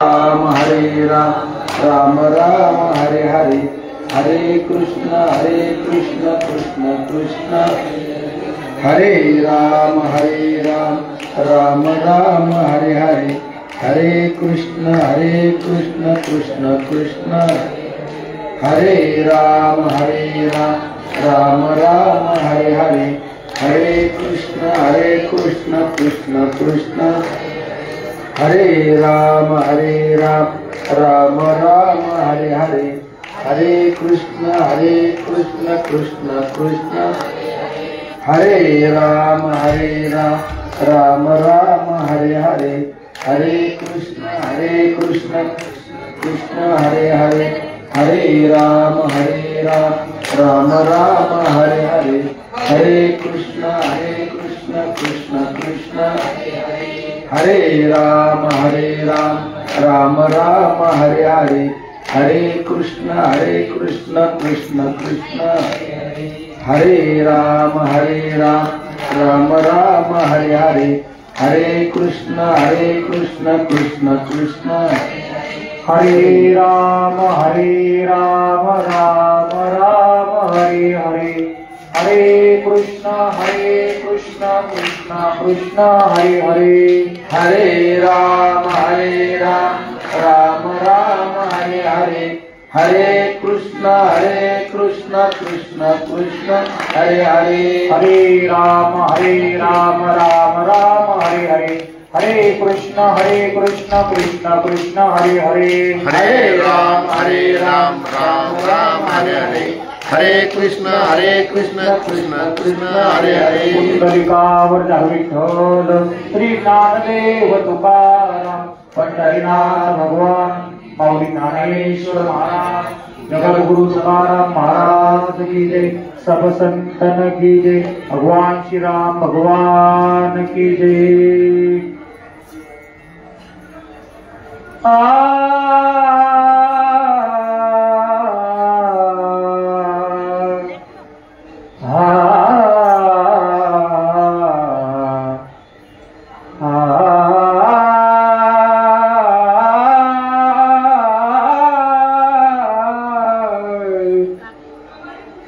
राम हरे राम राम राम हरे हरे हरे कृष्ण कृष्ण कृष्ण हरे राम राम राम हरे हरे हरे कृष्ण कृष्ण कृष्ण हरे राम राम राम हरे हरे हरे कृष्ण कृष्ण कृष्ण हरे राम राम राम हरे हरे हरे कृष्ण कृष्ण कृष्ण हरे राम राम राम हरे हरे हरे कृष्ण कृष्ण हरे हरे हरे राम राम राम हरे हरे हरे कृष्ण कृष्ण कृष्ण हरे राम राम राम हरे हरे हरे कृष्ण कृष्ण कृष्ण हरे राम राम राम हरे हरे हरे कृष्ण कृष्ण कृष्ण हरे राम राम राम हरे हरे हरे कृष्ण कृष्ण कृष्ण हरे हरे हरे राम राम राम हरे हरे हरे कृष्ण कृष्ण कृष्ण हरे हरे हरे राम राम राम हरे हरे हरे कृष्ण कृष्ण कृष्ण हरे हरे हरे राम राम राम हरे हरे हरे कृष्ण कृष्ण कृष्ण हरे हरे पुंडलिकावर विठ्ठल श्री ज्ञानदेव तुकाराम पंढरीनाथ भगवान माऊली ज्ञानेश्वर महाराज जगद्गुरु तुकाराम महाराज की जय सब संतन की जय भगवान श्री राम भगवान की जय।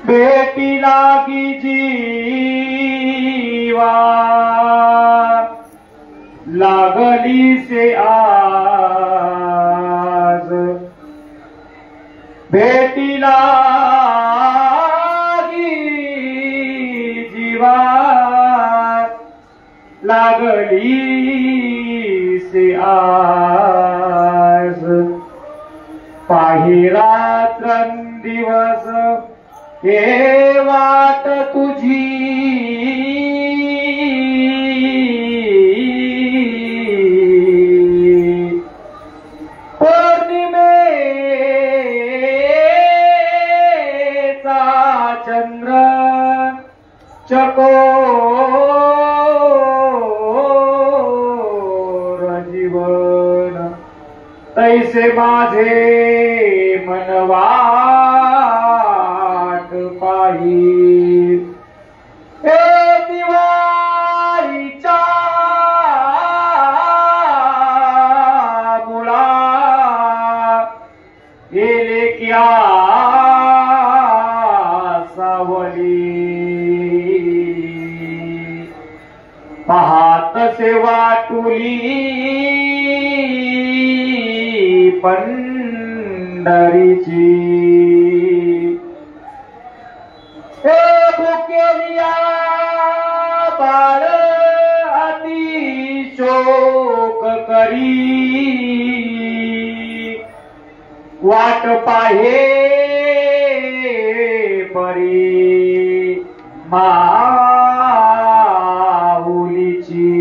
बेटी लागी जीवा लागली से आज बेटी लागी जीवा लागली से आज पाही रात्रंदिवस हे वाट तुझी पौर्णिमेचा चंद्र चकोर जीवन तैसे माझे मनवाट पाही हे दिवाळीच्या मुळा गेले क्या सावली पाहत से वाटुली पंढरीची हे भुकेलिया बाळ अति शोक करी वाट पाहे परी माऊलीची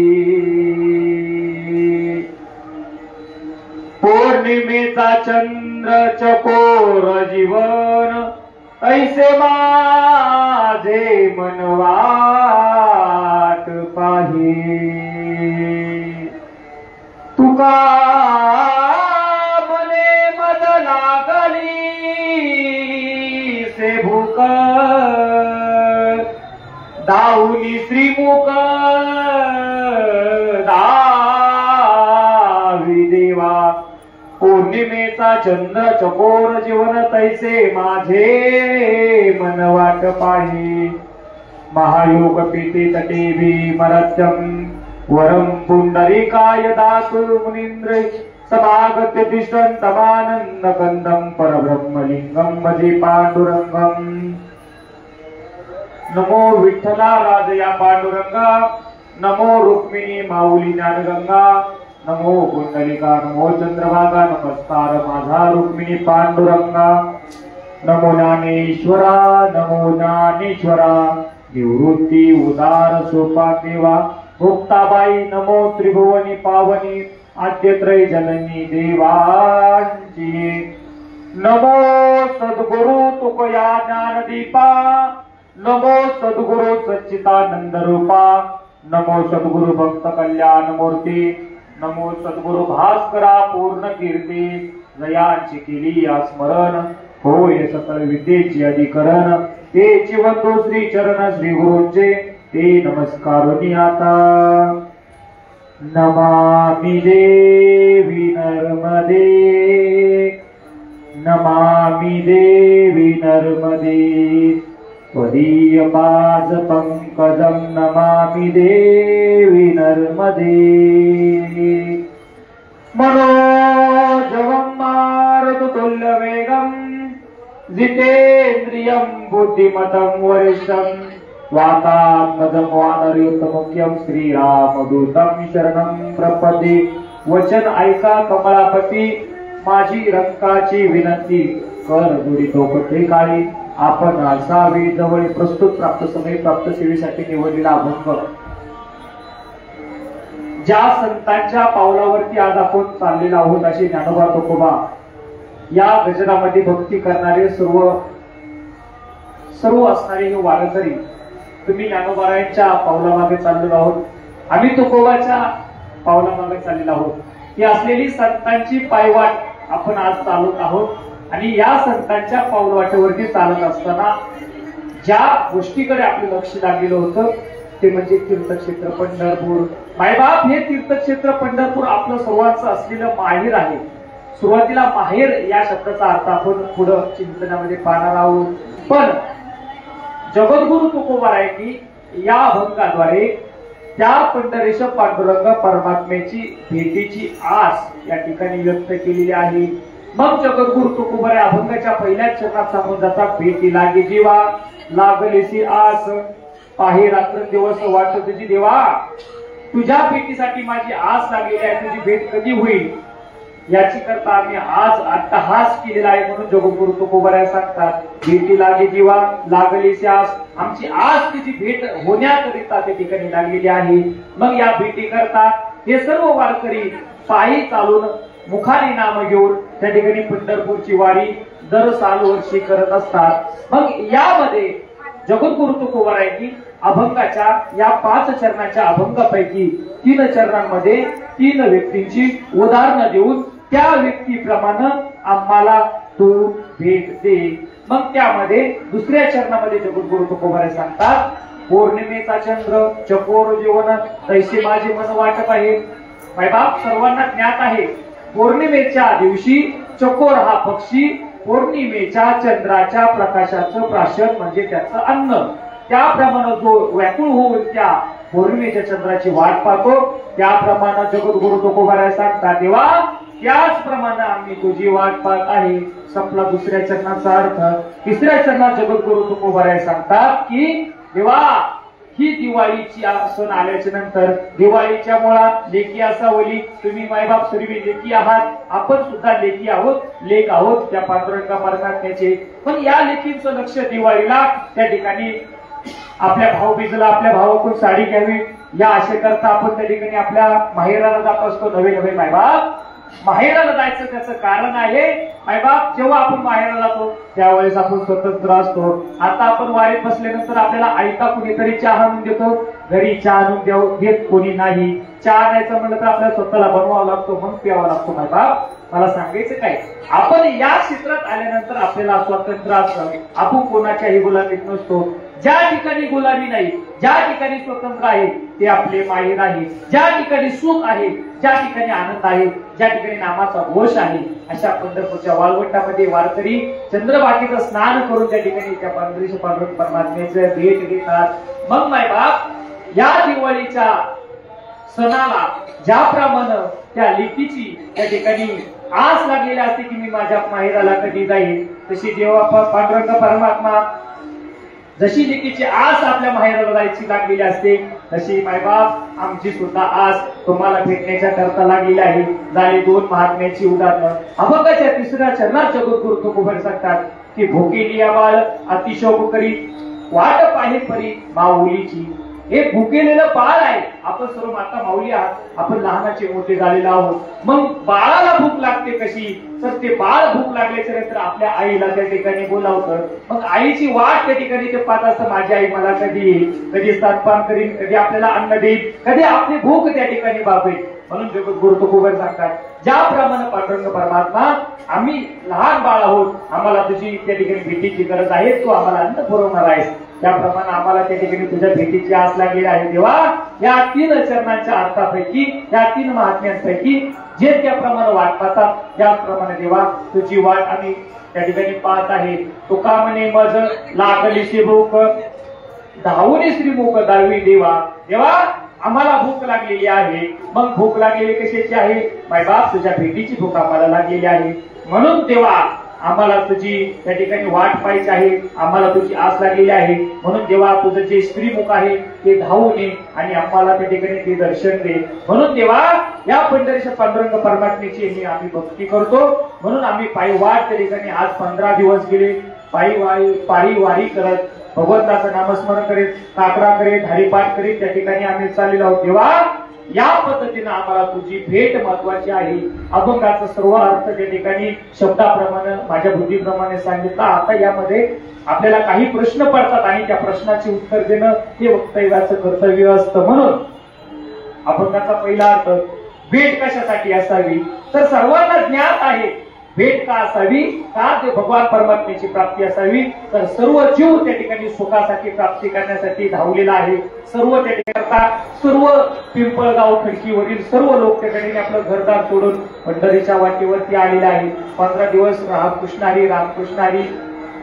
पौर्णिमेचा चंद्र चकोर जीवन ऐसे माझे मनवाट पाही तुका मने मद लागली से भूक दाहुली श्रीमुख दावी देवा पौर्णिमेचा चंद्र चकोर जीवन तैसे माझे मन वाट पाहे महायोग पीते तटे भीमरत्यम वरम पुंडरीकाय दातु मुनींद्र समागत्य तिष्ठन्तमानंद कंदम परब्रह्मलिंगम भजे पांडुरंगम। नमो विठ्ठला राजया पांडुरंगा नमो रुक्मिणी माऊली ज्ञानगंगा नमो कुंडलिका नमो चंद्रभागा नमस्कार माझा रुक्मिणी पांडुरंगा। नमो ज्ञानेश्वरा नमो ज्ञानेश्वरा निवृत्ती उदार सोपा देवा मुक्ताबाई नमो त्रिभुवनी पावनी आद्यत्रय जननी देवांची। नमो सद्गुरु तुकया ज्ञानदीपा नमो सद्गुरु सच्चिदानंद रूपा नमो सद्गुरु भक्त कल्याण मूर्ती नमो सद्गुरु भास्करा पूर्ण कीर्ती जयांची केली स्मरण होय सकल विद्येची अधिकरण ते चिवंतो श्री चरण श्री गुरूंचे ते नमस्कारोनी आता। नमामि देवी नर्मदे नमामि देवी नर्मदे त्वदीय पाद पंकजं नमामि देवी नर्मदे। मनोजवं मारुततुल्यवेगं जितेन्द्रियं बुद्धिमतं वरिष्ठं वातात्मजं वानरयुतमुख्यं श्रीरामदूतं शरणं प्रपदे। वचन ऐका कमलापती माझी रंकाची विनंती कर दुरी तोपटे काळी आपण असावी जवळ प्रस्तुत प्राप्त समय प्राप्त सेवेसाठी निवडलेला अभंग ज्या संतांच्या पावलावरती आज आपण चाललेलो आहोत अशी ज्ञानोबा तुकोबा या गजरामध्ये भक्ती करणारे सर्व असणारे हे वारकरी तुम्ही ज्ञानोबारायांच्या पावलामागे चाललेलो आहोत आम्ही तुकोबाच्या पावलामागे चाललेलो आहोत। ही असलेली संतांची पायवाट आपण आज चालत आहोत आणि या संतांच्या पावलवाटेवरती चालत असताना ज्या गोष्टीकडे आपलं लक्ष लागलेलं होतं ते म्हणजे तीर्थक्षेत्र पंढरपूर। मायबाप हे तीर्थक्षेत्र पंढरपूर आपलं सर्वांचं असलेलं माहेर आहे। सुरुवातीला माहेर या शब्दाचा अर्थ आपण पुढे चिंतनामध्ये पाहणार आहोत, पण जगद्गुरु तुकोबारायांनी या अभंगाद्वारे त्या पंढरीश पांडुरंग परमात्म्याची भेटीची आस या ठिकाणी व्यक्त केलेली आहे। मग जगद्गुरु तुकोबाराय अभंगाच्या पहिल्याच चरणात सांगून जातात, भेटी लागे जीवा लागलेसी आस पाहे रात्र दिवस वाट तुझी देवा। तुझ्या भेटीसाठी माझी आस लागलेली आहे, तुझी भेट कधी होईल याची करता आम्ही आज अट्टहास केलेला आहे। म्हणून जगद्गुरु तुकोबाराय सांगतात, भेटी लागे जीवा लागलेसी आस, आमची आज तुझी भेट होण्याकरिता त्या ठिकाणी लागलेली आहे। मग या भेटी करता हे सर्व वारकरी पायी चालून मुखाने नाम घेऊन त्या ठिकाणी पंढरपूरची वारी दर वर्षी करत असतात। मग यामध्ये जगद्गुरु तुकोबारायांनी अभंगाच्या या 5 चरणाच्या अभंगापैकी 3 चरणांमध्ये 3 व्यक्तींची उदाहरणं देऊन त्या व्यक्तीप्रमाणे आम्हाला तू भेट दे। मग त्यामध्ये दुसऱ्या चरणामध्ये जगद्गुरु तुकोबाराय सांगतात, पौर्णिमेचा चंद्र चकोर जीवन तैसे माझे मन वाटत आहे। मायबाप सर्वांना ज्ञात आहे, पौर्णिमेच्या दिवशी चकोर हा पक्षी पौर्णिमेच्या चंद्राच्या प्रकाशाचं प्राशन म्हणजे त्याचं अन्न, त्याप्रमाणे जो व्याकुळ होऊन त्या पौर्णिमेच्या चंद्राची वाट पाहतो त्याप्रमाणे जगद्गुरु तुकोबाराय सांगतात, देवा त्याचप्रमाणे आम्ही तुझी वाट पाहत आहे। संपला दुसऱ्या चरणाचा अर्थ। तिसऱ्या चरणात जगद्गुरु तुकोबाराय सांगतात की देवा ही दिवाळीची सण आल्याच्या नंतर दिवाळीच्या मुळा लेकी असावली, तुम्ही मायबाप सर्व लेकी आहात, आपण सुद्धा लेकी आहोत, लेक आहोत त्या पांडुरंगा परमात्म्याचे। पण या लेकींचं लक्ष दिवाळीला त्या ठिकाणी आपल्या भाऊबीजेला आपल्या भावाकडून साडी घ्यावी या आशेकरता आपण त्या ठिकाणी आपल्या माहेराला जात असतो। नवे मायबाप माहेराला जायचं त्याचं कारण आहे, मायबाप जेव्हा आपण माहेराला जातो त्यावेळेस आपण स्वतंत्र असतो। आता आपण वारीत बसल्यानंतर आपल्याला आयता कुणीतरी चहा आणून देतो, घरी चहा आणून देत कोणी नाही। चहा आणायचं म्हणलं तर आपल्याला स्वतःला बनवावा लागतो, मग प्यावा लागतो। मायबाप मला सांगायचं काय, आपण या क्षेत्रात आल्यानंतर आपल्याला स्वतंत्र असतं, आपण कोणाच्याही गुलामीत नसतो। ज्या ठिकाणी गुलामी नाही, ज्या ठिकाणी स्वतंत्र आहे ते आपले माहेर आहे. ज्या ठिकाणी सुख आहे, ज्या ठिकाणी आनंद आहे, ज्या ठिकाणी नामाचा घोष आहे, अशा पंढरपूरच्या वाळवंटामध्ये वारकरी चंद्रभागेचं स्नान करून त्या ठिकाणी त्या पंढरीच्या पांडुरंग परमात्म्याचं भेट घेतात. मग माय बाप या दिवाळीच्या सणाला ज्याप्रमाणे त्या लेकीची त्या ठिकाणी आस लागलेली असते की मी माझ्या माहेराला कधी जाईल, तशी जेव्हा पांडुरंग परमात्मा जशी लेकीची आस आपल्या माहेराला जायची लागलेली असते, तशी मायबाप आमची सुद्धा आस तुम्हाला भेटण्याच्या करता लागलेली आहे. झाले 2 महात्म्याची उदाहरणं. अभंगाच्या 3ऱ्या चरणात जगद्गुरु तुकोबर सांगतात की भुकेली या बाळ अतिशोक करी वाट पाहे परी माऊलीची. हे भुकेलेलं बाळ आहे. आपण सर्व माता माऊली आहात, आपण लहानाचे मोठे झालेलो आहोत. मग बाळाला भूक लागते कशी, तर ते बाळ भूक लागल्याच्या नंतर आपल्या आईला त्या ठिकाणी बोलावतं. मग आईची वाट त्या ठिकाणी ते पाहत असतं, माझी आई मला कधी येईल, कधी स्तनपान करीन, कधी आपल्याला अन्न देईल, कधी आपली भूक त्या ठिकाणी भागवेल. म्हणून जगद्गुरु तुकोबर सांगतात ज्याप्रमाणे पांडुरंग परमात्मा आम्ही लहान बाळ आहोत, आम्हाला तुझी त्या ठिकाणी भेटीची गरज आहे, तू आम्हाला अन्न पुरवणार आहेस, त्याप्रमाणे आम्हाला त्या ठिकाणी तुझ्या भेटीची आस लागलेली आहे. तेव्हा या 3 चरणांच्या अर्थापैकी, या 3 महात्म्यांपैकी जे त्याप्रमाणे वाट पाहतात, त्याप्रमाणे देवा तुझी वाट आम्ही त्या ठिकाणी पाहत आहे. तुका म्हणे मज लागलीशी भूक धावून श्रीमुख दावी देवा. देवा आम्हाला भूक लागलेली आहे. मग भूक लागलेली कशाची आहे, मायबाप तुझ्या भेटीची भूक आम्हाला लागलेली आहे. म्हणून देवा आम्हाला तुझी त्या ठिकाणी वाट पाहायची आहे, आम्हाला तुझी आस लागलेली आहे. म्हणून देवा तुझं जे श्रीमुख आहे ते धावून ये आणि आम्हाला त्या ठिकाणी ते दर्शन दे. म्हणून देवा या पंढरीच्या पांडुरंग परमात्म्याची आम्ही भक्ती करतो. म्हणून आम्ही पायी वाट त्या ठिकाणी आज 15 दिवस गेले पायी वारी करत भगवंताचं नामस्मरण करीत, काकडा करीत, हरिपाठ करीत त्या ठिकाणी आम्ही चाललेलो आहोत. देवा या पद्धतीने आम्हाला तुझी भेट महत्वाची आहे. अभंगाचा सर्व अर्थ त्या ठिकाणी शब्दाप्रमाणे माझ्या बुद्धीप्रमाणे सांगितला. आता यामध्ये आपल्याला काही प्रश्न पडतात आणि त्या प्रश्नाचे उत्तर देणं हे वक्तव्याचं कर्तव्य असतं. म्हणून अभंगाचा पहिला अर्थ, भेट कशासाठी असावी, तर सर्वांना ज्ञात आहे भेट का असावी, का ते भगवान परमात्म्याची प्राप्ती असावी. तर सर्व जीव त्या ठिकाणी सुखासाठी प्राप्ती करण्यासाठी धावलेला आहे. सर्व त्या ठिकाणी सर्व पिंपळगाव खडकीवरील सर्व लोक त्या ठिकाणी आपलं घरदार सोडून पंढरीच्या वाटेवरती आलेला आहे. 15 दिवस रामकृष्ण हरी रामकृष्ण हरी,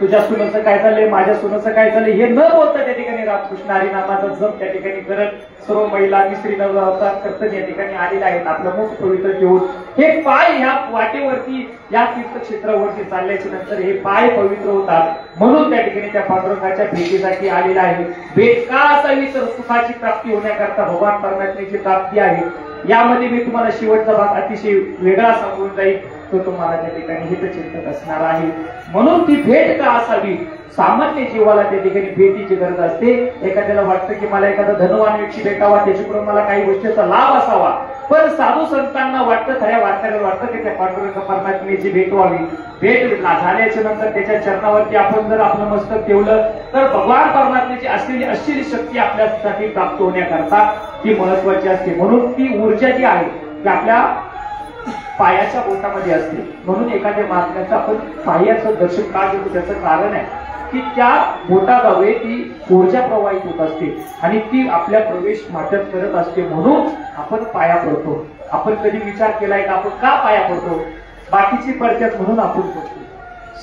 तुझ्या सुनाचं काय झालंय, माझ्या सुनाचं काय झालंय हे न बोलता त्या ठिकाणी रामकृष्ण हरी नामाचा जप त्या ठिकाणी करत सर्व महिला मिस्त्री नवरात्र करतात या ठिकाणी आलेल्या आहेत. आपलं मुख पवित्र ठेवून हे पाय ह्या वाटेवरती या तीर्थक्षेत्रावरती चालल्याच्या नंतर हे पाय पवित्र होतात. म्हणून त्या ठिकाणी त्या पांडुरंगाच्या भेटीसाठी आलेला आहे. भेट का असावी, तर सुखाची प्राप्ती होण्याकरता भगवान परमात्म्याची प्राप्ती आहे. यामध्ये मी तुम्हाला शेवटचा भाग अतिशय वेगळा सांगून जाईल, तो तुम्हाला त्या ठिकाणी हितचिंतक असणार आहे. म्हणून ती भेट का असावी, सामान्य जीवाला त्या ठिकाणी भेटीची गरज असते. एखाद्याला वाटतं की मला एखादा धनवान व्यक्ती भेटावा, त्याच्याकडून मला काही गोष्टीचा लाभ असावा. पण साधू संतांना वाटतं, खऱ्या वारकऱ्याला वाटतं की त्या पांडुरंग परमात्म्याची भेट व्हावी. भेट झाल्याच्या नंतर त्याच्या चरणावरती आपण जर आपलं मस्तक ठेवलं तर भगवान परमात्म्याची असलेली अशी शक्ती आपल्यासाठी प्राप्त होण्याकरता ती महत्वाची असते. म्हणून ती ऊर्जा जी आहे ती आपल्या पायाच्या बोटामध्ये असते. म्हणून एखाद्या महात्म्याचं आपण पायाचं दर्शन का घेतो, त्याचं कारण आहे की त्या बोटाद्वारे ती ऊर्जा प्रवाहित होत असते आणि ती आपल्या प्रवेश माध्यम करत असते. म्हणून आपण पाया पडतो. आपण कधी विचार केलाय का आपण का पाया पडतो? बाकीची पडतात म्हणून आपण करतो,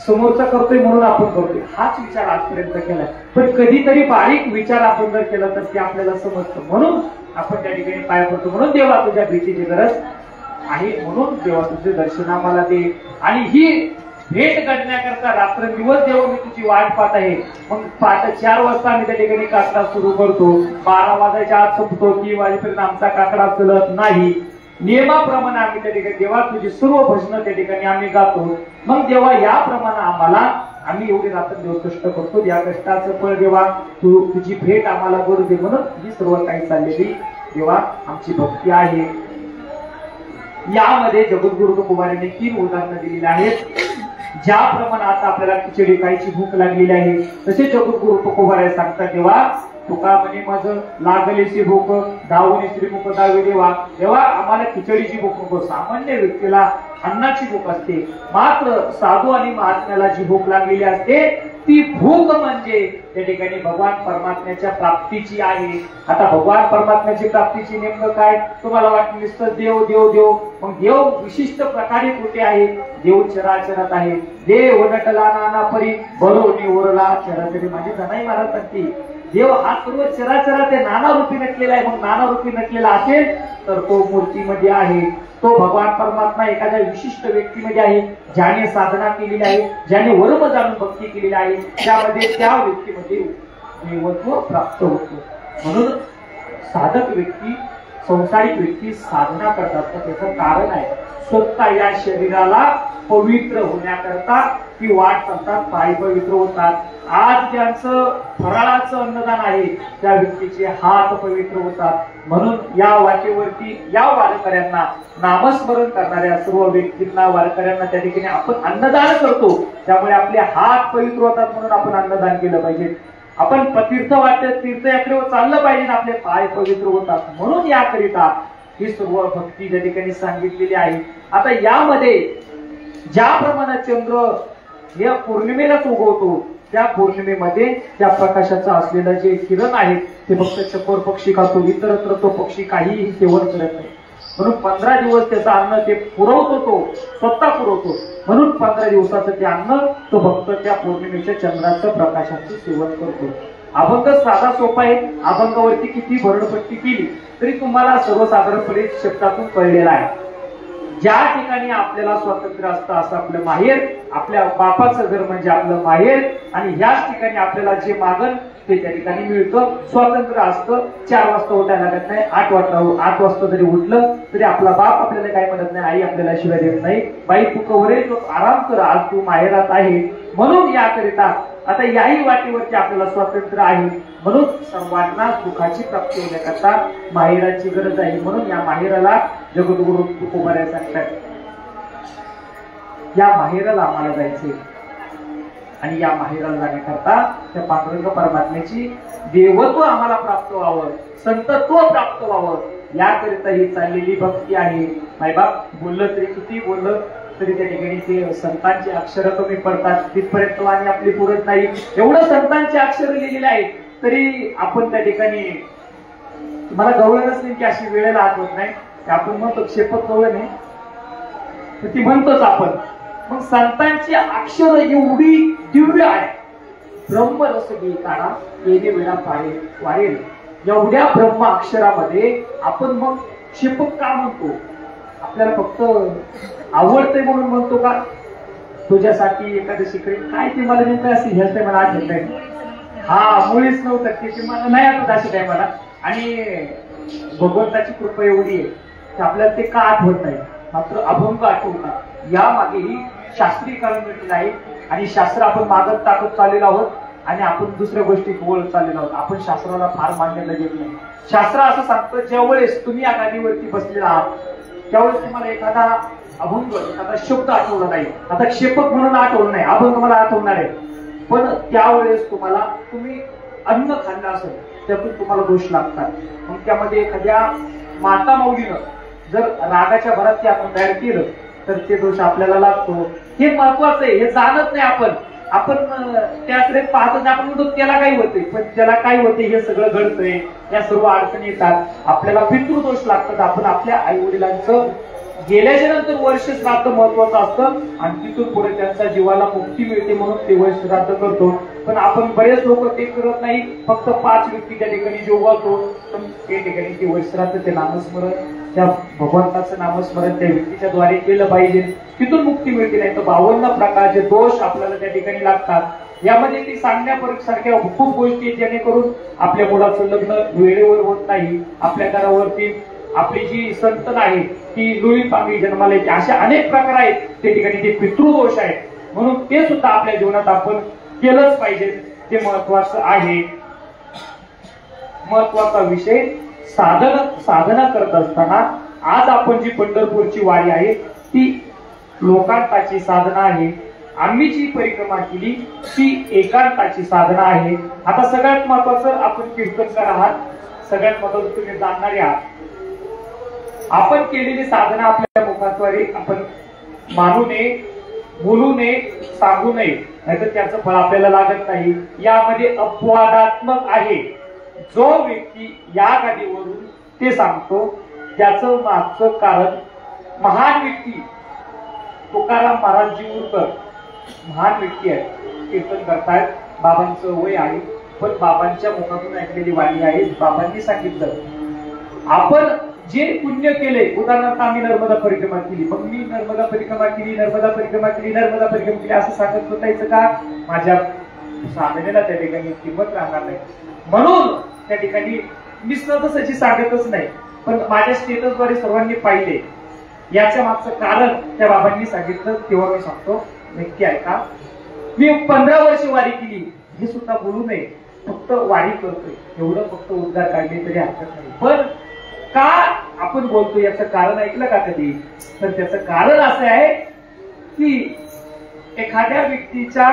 समोरचा करतोय म्हणून आपण करतोय, हाच विचार आजपर्यंत केलाय. पण कधीतरी बारीक विचार आपण जर केला तर ते आपल्याला समजतं. म्हणून आपण त्या ठिकाणी पाया पडतो. म्हणून देवा तुझ्या भेटीची गरज आहे. म्हणून देवा तुझे दर्शन आम्हाला दे. आणि ही भेट घडण्याकरता रात्रंदिवस देवा मी तुझी वाट पाहत आहे. मग 4 वाजता आम्ही त्या ठिकाणी काकडा सुरू करतो, 12 वाजायच्या आत संपतो, 3 वाजेपर्यंत आमचा काकडा चलत नाही. नियमाप्रमाणे आम्ही त्या ठिकाणी देवा तुझी सर्व भजनं त्या ठिकाणी आम्ही गातो. मग देवा याप्रमाणे आम्ही एवढे रात्रंदिवस कष्ट करतो. या कष्टाचं फळ देवा तुझी भेट आम्हाला करू दे. म्हणून ही सर्व काही चाललेली देवा आमची भक्ती आहे. यामध्ये जगद्गुरु तुकोबारांनी 3 उदाहरणं दिलेली आहेत. ज्याप्रमाणे आता आपल्याला खिचडी खायची भूक लागलेली आहे, तसे जगद्गुरु तुकोबाराय सांगतात देवा तुका म्हणे माझं लागलेची भूक दावणी श्रीमुख दावी देवा. तेव्हा आम्हाला खिचडीची भूक नको. सामान्य व्यक्तीला अन्नाची भूक असते, मात्र साधू आणि महात्म्याला जी भूक लागलेली असते ती भूक म्हणजे त्या ठिकाणी भगवान परमात्म्याच्या प्राप्तीची आहे. आता भगवान परमात्म्याची प्राप्तीची नेमकं काय? तुम्हाला वाटतं नुसतं देव देव देव. मग देव विशिष्ट प्रकारे कुठे आहे? देव चराचरात आहे. देव नटला नाना परी बरोनी ओरला चराचरी. माझी जनाई महाराज म्हणते देव हा सर्व चराचरात आहे, नाना रूपी नटलेला आहे. मग नाना रूपी नटलेला असेल तर तो मूर्तीमध्ये आहे. तो भगवान परमात्मा एखाद्या विशिष्ट व्यक्तीमध्ये आहे, ज्याने साधना केलेली आहे, ज्याने वर्म जाणून भक्ती केलेली आहे, त्यामध्ये त्या व्यक्तीमध्ये देवत्व प्राप्त होतो. म्हणून साधक व्यक्ती, संसारिक व्यक्ती साधना करतात. त्याचं कारण आहे स्वतः या शरीराला पवित्र होण्याकरता ती वाट चालतात, पाय पवित्र होतात. आज ज्यांचं फराळाचं अन्नदान आहे त्या व्यक्तीचे हात पवित्र होतात. म्हणून या वाटेवरती या वारकऱ्यांना, नामस्मरण करणाऱ्या सर्व व्यक्तींना, वारकऱ्यांना त्या ठिकाणी आपण अन्नदान करतो. त्यामुळे आपले हात पवित्र होतात म्हणून आपण अन्नदान केलं पाहिजे. आपण तीर्थयात्रेवर चाललं पाहिजे, आपले पाय पवित्र होतात. म्हणून याकरिता ही सर्व भक्ती त्या ठिकाणी सांगितलेली आहे. आता यामध्ये ज्याप्रमाणे चंद्र या पौर्णिमेलाच उगवतो, त्या पौर्णिमेमध्ये त्या प्रकाशाचं असलेलं जे किरण आहे ते फक्त चकोर पक्षी खातो, इतरत्र तो पक्षी काहीही सेवन करत नाही. म्हणून 15 दिवस त्याचं अन्न ते पुरवतो, तो स्वतः पुरवतो. म्हणून 15 दिवसाचं ते अन्न तो फक्त त्या पौर्णिमेच्या चंद्राचं प्रकाशाचं सेवन करतो. अभंग साधा सोपा आहे. अभंगावरती किती भरडपट्टी केली तरी तुम्हाला सर्वसाधारणपणे शब्दातून कळलेला आहे. ज्या ठिकाणी आपल्याला स्वातंत्र्य असतं असं आपलं माहेर, आपल्या बापाचं घर म्हणजे आपलं माहेर, आणि ह्याच ठिकाणी आपल्याला जे मागण ते त्या ठिकाणी मिळतं. स्वातंत्र्य असतं, 4 वाजता उठायला लागत नाही, 8 वाजता जरी उठलं तरी आपला बाप आपल्याला काय म्हणत नाही, आई आपल्याला शिवाय देत नाही, बाई तू कवरे तू आराम कर, आज तू माहेरात आहे. म्हणून याकरिता आता याही वाटेवरती आपल्याला स्वातंत्र्य आहे. म्हणून सर्वांना सुखाची प्राप्ती होण्याकरता माहेराची गरज आहे. म्हणून या माहेराला जगद्गुरु तुकोबाऱ्या सांगतात, या माहेराला आम्हाला जायचे. आणि या माहेराला जाण्याकरता त्या पांडुरंग परमात्म्याची देवत्व आम्हाला प्राप्त व्हावं, संतत्व प्राप्त व्हावं, याकरिता ही चाललेली भक्ती आहे. मायबाप बोललं तरी, किती बोललं तरी त्या ठिकाणी ते संतांची अक्षरं कमी पडतात, तिथपर्यंत आणि आपली पुरत नाही. एवढं संतांची अक्षर लिहिलेली आहेत तरी आपण त्या ठिकाणी, मला गवळणच नाही की अशी वेळेला आठवत नाही, आपण म्हणतो शेपत गवळण आहे तर ती म्हणतोच आपण. मग संतांची अक्षर एवढी दिव्य आहे. ब्रह्मरस घे काढा येणे वेळा वाढेल. एवढ्या ब्रह्म अक्षरामध्ये आपण मग शेपक का म्हणतो? आपल्याला फक्त आवडतंय म्हणून म्हणतो का? तुझ्यासाठी एखादं शिकरेल काय ते मला नेमकं असेल ह्याच ते मला आठवत नाही. हा मुळीच नव्हतं ते मला नाही आठवत असे काय मला. आणि भगवंताची कृपा एवढी आहे की आपल्याला ते का आठवत नाही, मात्र अभंग आठवतात. या मागेही शास्त्रीय कारण भेटलेलं आहे. आणि शास्त्र आपण मागत टाकत चाललेलो आहोत आणि आपण दुसऱ्या गोष्टी वळत चाललेलो आहोत. आपण शास्त्राला फार मान्यता देत नाही. शास्त्र असं सांगतं ज्यावेळेस तुम्ही या गाडीवरती बसलेला आहात त्यावेळेस तुम्हाला एखादा अभंग, एखादा शब्द आठवला नाही. आता क्षेपक म्हणून आठवलं नाही, अभंग मला आठवणार आहे, पण त्यावेळेस तुम्ही अन्न खाल्लं असेल त्यातून तुम्हाला दोष लागतात. मग त्यामध्ये एखाद्या माता माऊलीनं जर रागाच्या भरात ते आपण तयार केलं तर ते दोष आपल्याला लागतो. हे महत्वाचं आहे, हे जाणत नाही आपण त्याकडे पाहतो, आपण म्हणतो त्याला काय होते, पण त्याला काय होते हे सगळं घडतंय, या सर्व अडचणी येतात, आपल्याला पितृदोष लागतात. आपण आपल्या आई वडिलांचं गेल्याच्या नंतर वर्ष श्राद्ध महत्वाचं असतं आणि तिथून पुढे त्यांच्या जीवाला मुक्ती मिळते म्हणून ते वर्ष श्राद्ध करतो. पण आपण बरेच लोक ते करत नाही, फक्त 5 व्यक्ती त्या ठिकाणी जेवतो, पण त्या ठिकाणी ते वर्ष श्राद्ध, ते नामस्मरण, त्या भगवंताचं नामस्मरण त्या व्यक्तीच्या द्वारे केलं पाहिजे, तिथून मुक्ती मिळते. नाही तर 52 प्रकारचे दोष आपल्याला त्या ठिकाणी लागतात. यामध्ये ती सांगण्यासारख्या खूप गोष्टी जेणेकरून आपल्या मुलाचं लग्न वेळेवर होत नाही, आपल्या घरावरती आपली जी संतन आहे ती लुळी पांगळी जन्माला येते, अशा अनेक प्रकार आहेत त्या ठिकाणी, ते पितृदोष आहेत. म्हणून ते सुद्धा आपल्या जीवनात आपण केलंच पाहिजे, ते महत्वाचं आहे. महत्वाचा विषय साधना करत असताना आज आपण जी पंढरपूरची वारी आहे ती लोकांताची साधना आहे. आम्ही जी परिक्रमा केली ती एकांताची साधना आहे. आता सगळ्यात महत्वाचं, आपण कीर्तनकार आहात, सगळ्यात महत्वाचं तुम्ही जाणणारे आहात. आपण केलेली साधना आपल्या मुखाद्वारे आपण मानू नये, बोलू नये, सांगू नये, नाहीतर त्याचं फळ आपल्याला लागत नाही. यामध्ये अपवादात्मक आहे. जो व्यक्ती या गादीवरून ते सांगतो त्याचं मागचं कारण, महान व्यक्ती तुकाराम महाराज जीवूरकर महान व्यक्ती आहे, कीर्तन करतायत, बाबांचं वय आहे, पण बाबांच्या मुखातून ऐकलेली वाणी आहे. बाबांनी सांगितलं आपण जे पुण्य केले, उदाहरणार्थ आम्ही नर्मदा परिक्रमा केली, मग मी नर्मदा परिक्रमा केली, नर्मदा परिक्रमा केली, नर्मदा परिक्रमा केली असं सांगत होतायचं का? माझ्या साधनेला त्या ठिकाणी किंमत राहणार नाही, म्हणून त्या ठिकाणी मी तशी सांगतच नाही. पण माझ्या स्टेटसद्वारे सर्वांनी पाहिले, याच्या मागचं कारण त्या बाबांनी सांगितलं, तेव्हा मी सांगतो, नक्की ऐका. मी 15 वर्ष वारी केली हे सुद्धा बोलू नये, फक्त वारी करतोय एवढं फक्त उद्गार काढले तरी हरकत नाही. पण का आपण बोलतो याचं कारण ऐकलं का कधी? तर त्याचं कारण असं आहे की एखाद्या व्यक्तीच्या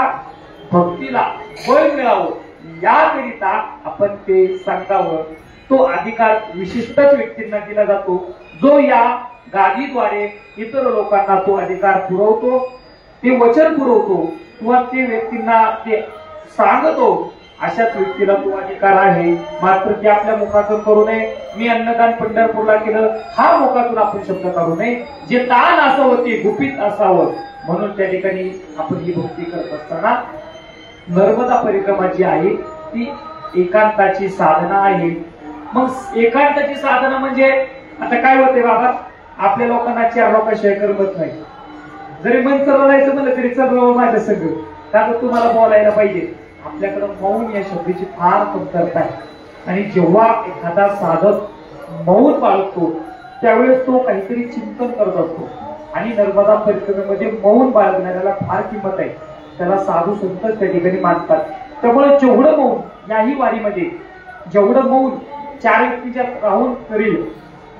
भक्तीला बळ मिळावं याकरिता आपण ते सांगावं. तो अधिकार विशिष्टच व्यक्तींना दिला जातो, जो या गादीद्वारे इतर लोकांना तो अधिकार पुरवतो, ते वचन पुरवतो किंवा ते व्यक्तींना ते सांगतो, अशाच व्यक्तीला तो अधिकार आहे. मात्र ते आपल्या मुखातून करू नये. मी अन्नदान पंढरपूरला केलं हा मुखातून आपण शब्द काढू नये. जे ताण असावं ते गुपित असावं, म्हणून त्या ठिकाणी आपण ही भक्ती करत असताना नर्मदा परिक्रमा जी आहे ती एकांताची साधना आहे. मग एकांताची साधना म्हणजे आता काय होते बाबा, आपल्या लोकांना 4 लोकांशिवाय करमत नाही. जरी मन चालायचं म्हणलं तरी चालू माझ्या सगळं, का तर तुम्हाला बोलायला पाहिजे. आपल्याकडे मौन या शब्दाची फार कमतरता आहे. आणि जेव्हा एखादा साधक मौन बाळगतो त्यावेळेस तो काहीतरी चिंतन करत असतो. आणि नर्मदा परिक्रमेमध्ये मौन बाळगणाऱ्याला फार किंमत आहे, त्याला साधू संत त्या ठिकाणी मानतात. त्यामुळे जेवढं मौन याही वारीमध्ये, जेवढं मौन 4 व्यक्तीच्या राहून करील,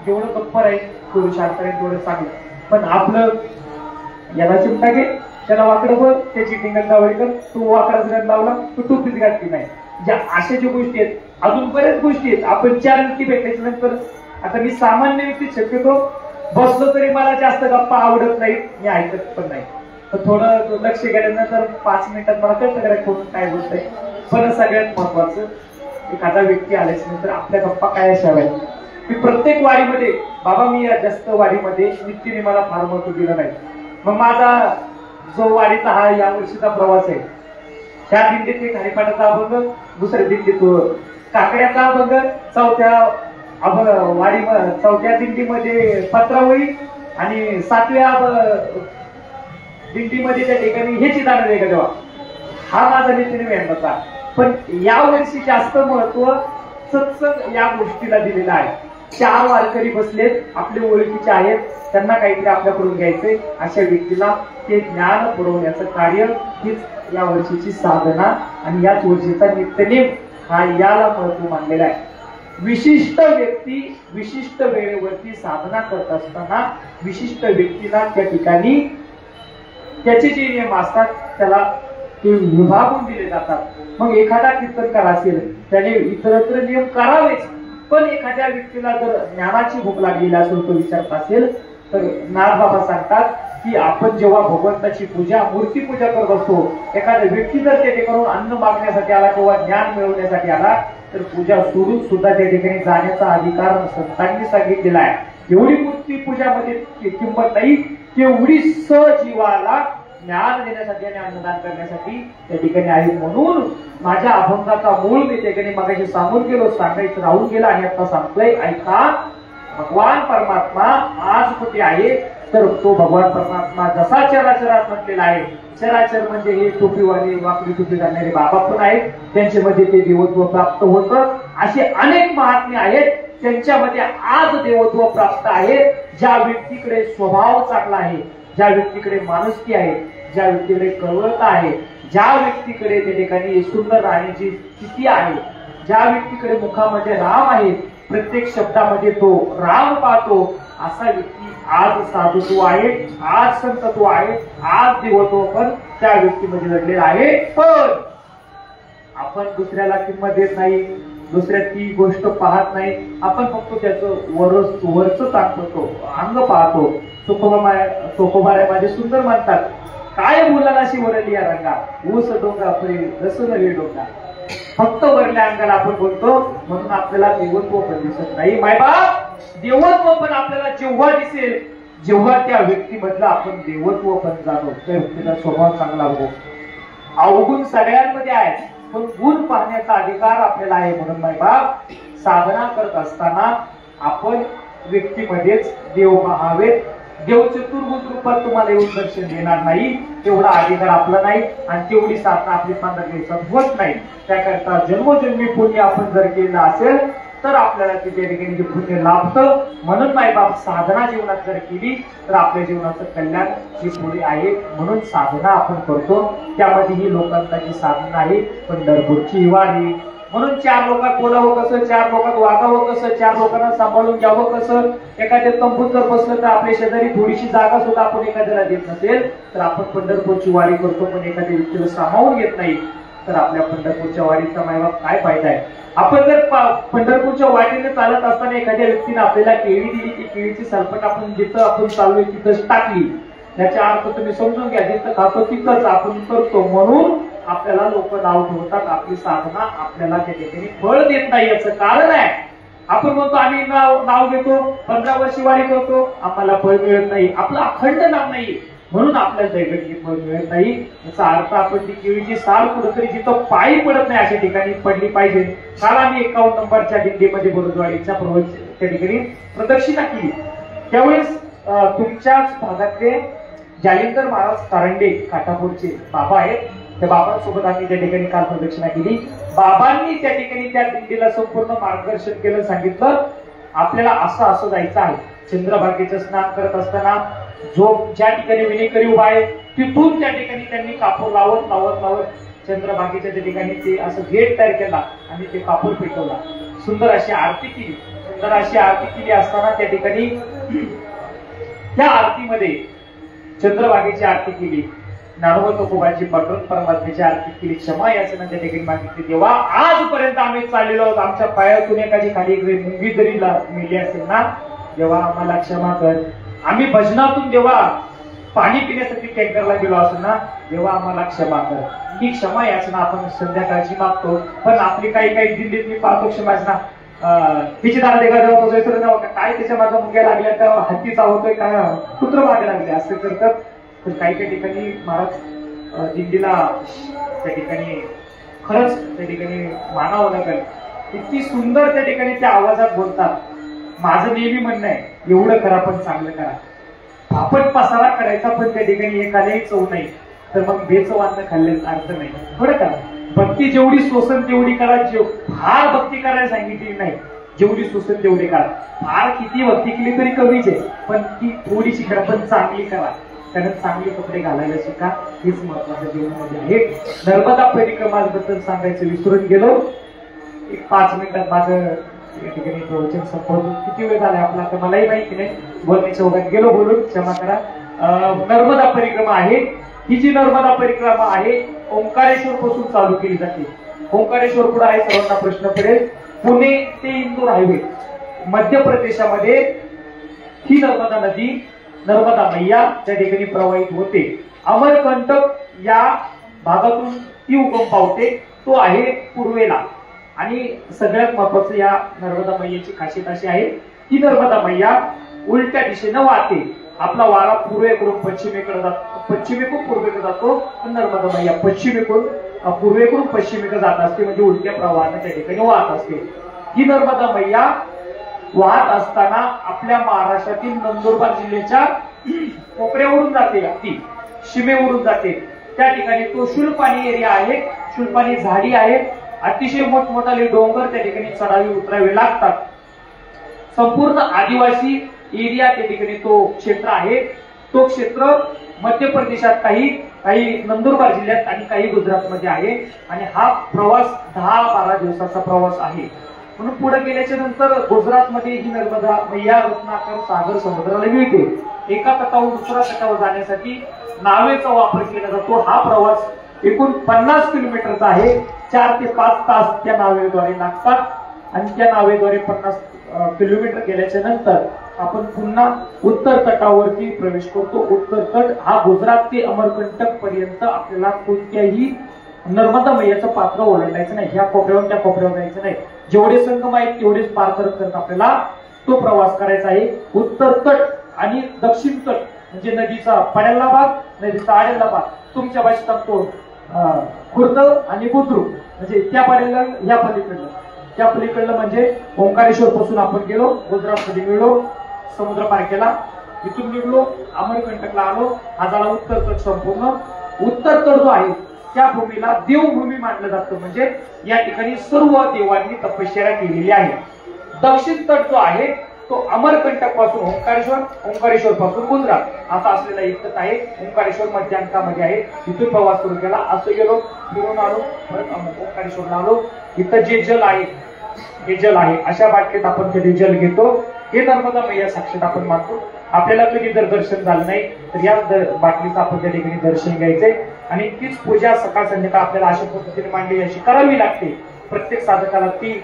जेवढं गप्प राहील थोडं शांत राहील तेवढं चांगलं. पण आपलं याला चिमटा घे, त्याला वाकडं बघ, त्याची टिंगल लावायची कर, तू वाकडाच घात लावला, तू टोपीच घातली नाही. ज्या अशा ज्या गोष्टी आहेत, अजून बऱ्याच गोष्टी आहेत. आपण 4 व्यक्ती भेटायच्या नंतर, आता मी सामान्य व्यक्ती शक्यतो बसलो तरी मला जास्त गप्पा आवडत नाही, मी ऐकत पण नाही. तर थोडं लक्ष गेल्यानंतर 5 मिनिटात मला कळतं करायला कोण काय बोलत आहे. पण सगळ्यात महत्वाचं, एखादा व्यक्ती आल्याच्या नंतर आपल्या गप्पा काय असाव्यात. मी प्रत्येक वारीमध्ये, बाबा मी जास्त वारीमध्ये नित्याने मला फार महत्व दिलं नाही. मग माझा जो वारीचा हा या वर्षीचा प्रवास आहे, ह्या दिंडीत एक हरिपाठाचा अभंग, दुसऱ्या दिंडीत काकड्याचा अभंग, चौथ्या दिंडीमध्ये पत्रावळी आणि 7व्या दिंडीमध्ये त्या ठिकाणी ह्याची दान वेगळं देवा, हा माझा नितीने मेहनतचा. पण या वर्षी जास्त महत्व सत्संग या गोष्टीला दिलेलं आहे. 4 वारकरी बसलेत, आपले ओळखीचे आहेत, त्यांना काहीतरी आपल्याकडून घ्यायचंय, अशा व्यक्तीला ते ज्ञान पुरवण्याचं कार्य हीच या वर्षीची साधना आणि याच वर्षीचा नित्यनेम हा याला महत्व मानलेला आहे. विशिष्ट व्यक्ती विशिष्ट वेळेवरती साधना करत असताना विशिष्ट व्यक्तीला त्या ठिकाणी त्याचे जे नियम असतात त्याला ते विभागून दिले जातात. मग एखादा कीर्तनकार असेल त्याने इतरत्र नियम करावेच, पण एखाद्या व्यक्तीला जर ज्ञानाची भूक लागलेली असेल, तो विचारत असेल, तर नाथबाबा सांगतात की आपण जेव्हा भगवंताची पूजा, मूर्ती पूजा करत असतो, एखादा व्यक्ती जर त्या ठिकाणी अन्न मागण्यासाठी आला किंवा ज्ञान मिळवण्यासाठी आला, तर पूजा सोडून सुद्धा त्या ठिकाणी जाण्याचा अधिकार संतांनी सांगितलेला आहे. एवढी मूर्ती पूजामध्ये किंमत नाही, तेवढी सजीवाला ज्ञान देण्यासाठी आणि अन्नदान करण्यासाठी त्या ठिकाणी आहे. म्हणून माझ्या अभंगाचा मूळ मी त्या ठिकाणी मगाशी सांगून गेलो, सांगायचं राहून गेलं आणि आता सांगतोय, ऐका. भगवान परमात्मा आज कुठे आहे, तर तो भगवान परमात्मा जसा चराचरात म्हटलेला आहे, चराचर म्हणजे हे टोपीवाले, वाकडी टोपी घालणारे बाबा पण आहेत, त्यांच्यामध्ये ते देवत्व प्राप्त होतं. असे अनेक महात्मे आहेत, त्यांच्यामध्ये आज देवत्व प्राप्त आहे. ज्या व्यक्तीकडे स्वभाव चांगला आहे, ज्या व्यक्तीकडे माणुसकी आहे, ज्या व्यक्तीकडे कळवळता आहे, ज्या व्यक्तीकडे त्या ठिकाणी सुंदर राहण्याची स्थिती आहे, ज्या व्यक्तीकडे मुखामध्ये राम आहे, प्रत्येक शब्दामध्ये तो राम पाहतो, असा व्यक्ती आज साधुत्व आहे, आज संतत्व आहे, आज देवत्व पण त्या व्यक्तीमध्ये घडलेलं आहे. पण आपण दुसऱ्याला किंमत देत नाही, दुसऱ्या ती गोष्ट पाहत नाही, आपण फक्त त्याचं वरचं पाहतो, अंग पाहतो. सोकोबाराय माझे सुंदर म्हणतात, काय मुलालाशी वरली या रंगा, ऊस डोंगा परी रस नवी डोंगा. फक्त वरल्या अंगाला आपण बोलतो, म्हणून आपल्याला देवत्व पण दिसत नाही. मायबाप, देवत्व पण आपल्याला जेव्हा दिसेल जेव्हा त्या व्यक्तीमधलं आपण देवत्व पण जाणो, त्या व्यक्तीचा स्वभाव चांगला हो. अवगुण सगळ्यांमध्ये आहे, पण गुण पाहण्याचा अधिकार आपल्याला आहे. म्हणून मायबाप, साधना करत असताना आपण व्यक्तीमध्येच देव पाहावेत. देव चतुर्भुज रूपात तुम्हाला येऊन दर्शन देणार नाही, तेवढा अधिकार आपला नाही आणि तेवढी साधना आपली 15 दिवसात होत नाही. त्याकरता जन्मोजन्मी पुण्य आपण जर केलं असेल तर आपल्याला त्या ठिकाणी पुण्य लाभतं. म्हणून मायबाप, साधना जीवनात जर केली तर आपल्या जीवनाचं कल्याण हे पुढे आहे. म्हणून साधना आपण करतो, त्यामध्ये ही लोकांची साधना आहे. पंढरपूरची वारी, म्हणून 4 लोकात बोलावं कसं, 4 लोकात वागावं कसं, 4 लोकांना सांभाळून घ्यावं कसं. एखाद्या तंबूत जर बसलं तर आपल्या शेजारी थोडीशी जागा सुद्धा आपण एखाद्याला देत नसेल तर आपण पंढरपूरची वारी करतो, पण एखाद्या व्यक्तीला सामावून घेत नाही तर आपल्या पंढरपूरच्या वारीचा मायबाप काय फायदा आहे. आपण जर पंढरपूरच्या वाटेने चालत असताना एखाद्या व्यक्तीने आपल्याला केळी दिली, ती केळीची सलपट आपण जिथं आपण चाललोय तिथंच टाकली, याचा अर्थ तुम्ही समजून घ्या, जिथं खातो तिथंच आपण करतो. म्हणून आपल्याला लोक नाव ठेवतात, आपली साधना आपल्याला त्या ठिकाणी फळ देत नाही. याचं कारण आहे, आपण म्हणतो आम्ही नाव घेतो, 15 वर्षी वारी करतो, आम्हाला फळ मिळत नाही, आपलं अखंड नाम नाही, म्हणून आपल्याला दैवतिक फळ मिळत नाही. याचा अर्थ आपण ती केळीची साल कुठेतरी जिथं पायी पडत नाही अशा ठिकाणी पडली पाहिजे. काल आम्ही 51 नंबरच्या दिंडीमध्ये बरोदवाडीच्या त्या ठिकाणी प्रदक्षिणा केली. त्यावेळेस तुमच्याच भागातले जालिंदर महाराज कारंडे काठापूरचे बाबा आहेत, त्या बाबांसोबत आम्ही त्या ठिकाणी काल प्रदक्षिणा केली. बाबांनी त्या ठिकाणी त्या दिंडीला संपूर्ण मार्गदर्शन केलं, सांगितलं आपल्याला असं जायचं आहे. चंद्रभागेचं स्नान करत असताना जो ज्या ठिकाणी विनेकरी उभा आहे तिथून त्या ठिकाणी त्यांनी कापूर लावत चंद्रभागेच्या त्या ठिकाणी ते असं गेट तयार केला आणि ते कापूर पेटवला. सुंदर अशी आरती केली असताना त्या ठिकाणी त्या आरतीमध्ये चंद्रभागेची आरती केली, ज्ञानोबा तुकोबांची पांडुरंग परमात्म्याची आरती केली, क्षमा याचना त्या ठिकाणी मागितली. तेव्हा आजपर्यंत आम्ही चाललेलो आहोत, आमच्या पायातून एखादी खाली मुंगी जरी मिली असेल ना, तेव्हा आम्हाला क्षमा कर. आम्ही भजनातून जेव्हा पाणी पिण्यासाठी टँकरला गेलो असेल ना, तेव्हा आम्हाला क्षमा कर. ही क्षमा याचना आपण संध्याकाळची मागतो. पण आपली काही दिल्लीत मी पाहतो क्षमा याचना, तिची दारा देखा काय त्याच्या माझा मुंग्या लागल्या का, हत्ती चावतोय का, कुत्र मागे लागले असं करतात. तर काही ठिकाणी महाराज दिंडीला त्या ठिकाणी खरंच त्या ठिकाणी मानावं लागेल. इतकी सुंदर त्या ठिकाणी त्या आवाजात बोलतात. माझं नेहमी म्हणणं आहे, एवढं करा पण चांगलं करा. फापट पसारा करायचा पण त्या ठिकाणी एखाद्याही चव नाही, तर मग बेचव अन्न खाल्ल्याचा अर्थ नाही. थोडं करा, भक्ती जेवढी सोसन तेवढी करा. फार भक्ती करायला सांगितली नाही, जेवढी सोसन तेवढी करा. फार किती भक्ती केली तरी कमीच आहे, पण ती थोडीशी करा, पण चांगली करा. कारण चांगले कपडे घालायला शिका, हेच महत्वाचं जीवनामध्ये आहे. नर्मदा परिक्रमाबद्दल सांगायचं विसरून गेलो. एक 5 मिनिटात माझं या ठिकाणी प्रवचन संपवतो. किती वेळ झाला आपला तर मलाही माहिती नाही, बोलण्याच्या ओघात गेलो बोलून, क्षमा करा. नर्मदा परिक्रमा आहे. ही जी नर्मदा परिक्रमा आहे ओंकारेश्वर पासून चालू केली जाते. ओंकारेश्वर कुठं आहे सर्वांना प्रश्न पडेल. पुणे ते इंदूर हायवे मध्य प्रदेशामध्ये ही नर्मदा नदी, नर्मदा मैया त्या ठिकाणी प्रवाहित होते. अमरकंटक या भागातून ती उगम पावते, तो आहे पूर्वेला. आणि सगळ्यात महत्वाचं या नर्मदा मैयाची खासियत अशी आहे की नर्मदा मैया उलट्या दिशेनं वाहते. आपला वारा पूर्वेकडून पश्चिमेकडे जातो, पश्चिमेकडून पूर्वेकडे जातो, पण नर्मदा मैया पूर्वेकडून पश्चिमेकडे जात असते, म्हणजे उलट्या प्रवाहाने त्या ठिकाणी वाहत असते. ही नर्मदा मैया वाहत असताना आपल्या महाराष्ट्रातील नंदुरबार जिल्ह्याच्या कोपऱ्यावरून जाते, ती सीमेवरून जाते. त्या ठिकाणी तो शुलपाणी एरिया आहे, शुलपाणी झाडी आहे, अतिशय मोठमोठाले डोंगर त्या ठिकाणी चढावी उतरावे लागतात. संपूर्ण आदिवासी एरिया त्या ठिकाणी तो क्षेत्र आहे. तो क्षेत्र मध्य प्रदेशात काही नंदुरबार जिल्ह्यात आणि काही गुजरातमध्ये आहे. आणि हा प्रवास 10-12 दिवसाचा प्रवास आहे. म्हणून पुढे गेल्याच्या नंतर गुजरातमध्ये ही नर्मदा मैया रत्नाकर सागर समुद्राला मिळते. एका तटावरून दुसऱ्या तटावर जाण्यासाठी नावेचा वापर केला जातो. हा प्रवास एकूण 50 किलोमीटरचा आहे. 4 ते 5 तास त्या नावेद्वारे लागतात आणि त्या नावेद्वारे 50 किलोमीटर गेल्याच्या नंतर आपण पुन्हा उत्तर तटावरती प्रवेश करतो. उत्तर तट हा गुजरात ते अमरकंटक पर्यंत आपल्याला कोणत्याही नर्मदा मैयाचं पात्र ओलांडायचं नाही. ह्या कोपऱ्यावरून त्या कोपऱ्यावर जायचं नाही. जेवढे संगम आहेत तेवढेच पार करत करत आपल्याला तो प्रवास करायचा आहे. उत्तर तट आणि दक्षिण तट म्हणजे नदीचा पाड्याला भाग, नदीचा आड्याला भाग, तुमच्या भाषेत सांगतो खुर्द आणि बुद्रुक म्हणजे त्या पाड्याला ह्या पलीकडलं, त्या पलीकडलं म्हणजे ओंकारेश्वर पासून आपण गेलो, गुजरातमध्ये मिळलो, समुद्र पार केला, इथून निघलो, अमरकंटकला आलो. हा झाला उत्तर तट संपूर्ण. उत्तर तट जो आहे त्या भूमीला देवभूमी मानलं जातं. म्हणजे या ठिकाणी सर्व देवांनी तपश्चर्या केलेली आहे. दक्षिण तट जो आहे तो अमरकंटक पासून ओंकारेश्वर पासून गुजरात असा असलेला एक तट आहे. ओंकारेश्वर मध्यांकामध्ये आहे. इथून प्रवास सुरू केला, असं गेलो, फिरून आलो, परत ओंकारेश्वरला आलो. इथं जे जल आहे हे जल आहे. अशा बाटलीत आपण कधी जल घेतो. हे नर्मदा मैया साक्षात आपण मानतो. आपल्याला कधी जर दर्शन झालं नाही तर या बाटलीचं आपण त्या ठिकाणी दर्शन घ्यायचंय आणि तीच पूजा सकाळ संध्याकाळ आपल्याला अशा पद्धतीने मांडली अशी करावी लागते. प्रत्येक साधकाला ती